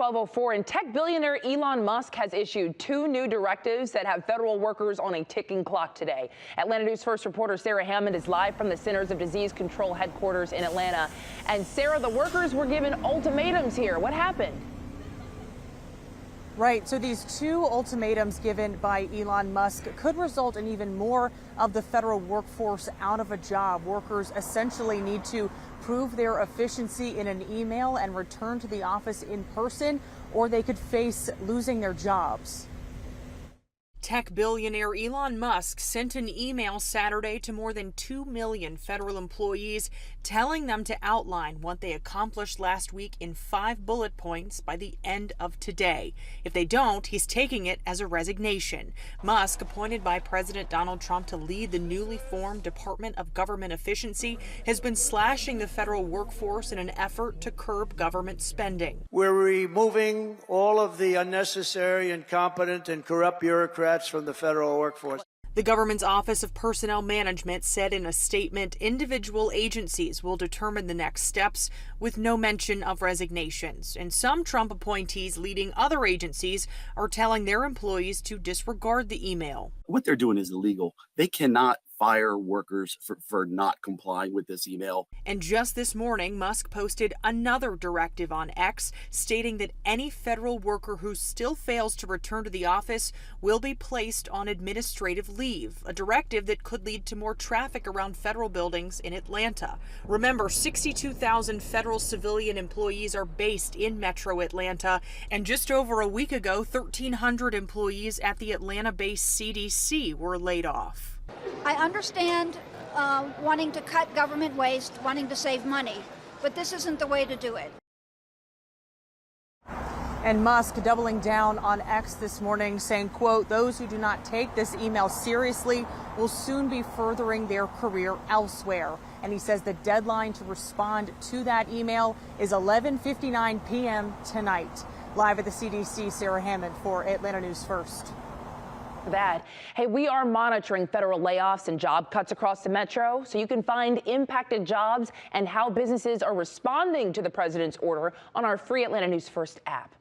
12:04, and tech billionaire Elon Musk has issued two new directives that have federal workers on a ticking clock today. Atlanta News First reporter Sarah Hammond is live from the Centers of Disease Control headquarters in Atlanta. And Sarah, the workers were given ultimatums here. What happened? Right. So these two ultimatums given by Elon Musk could result in even more of the federal workforce out of a job. Workers essentially need to prove their efficiency in an email and return to the office in person, or they could face losing their jobs. Tech billionaire Elon Musk sent an email Saturday to more than 2 million federal employees telling them to outline what they accomplished last week in 5 bullet points by the end of today. If they don't, he's taking it as a resignation. Musk, appointed by President Donald Trump to lead the newly formed Department of Government Efficiency, has been slashing the federal workforce in an effort to curb government spending. We're removing all of the unnecessary, incompetent, and corrupt bureaucrats from the federal workforce. The government's Office of Personnel Management said in a statement individual agencies will determine the next steps, with no mention of resignations. And some Trump appointees leading other agencies are telling their employees to disregard the email. What they're doing is illegal. They cannot fire workers for not complying with this email. And just this morning, Musk posted another directive on X stating that any federal worker who still fails to return to the office will be placed on administrative leave, a directive that could lead to more traffic around federal buildings in Atlanta. Remember, 62,000 federal civilian employees are based in Metro Atlanta, and just over a week ago, 1,300 employees at the Atlanta-based CDC were laid off. I understand wanting to cut government waste, wanting to save money, but this isn't the way to do it. And Musk doubling down on X this morning, saying, quote, "Those who do not take this email seriously will soon be furthering their career elsewhere." And he says the deadline to respond to that email is 11:59 p.m. tonight. Live at the CDC, Sarah Hammond for Atlanta News First. That. Hey, we are monitoring federal layoffs and job cuts across the metro, so you can find impacted jobs and how businesses are responding to the president's order on our free Atlanta News First app.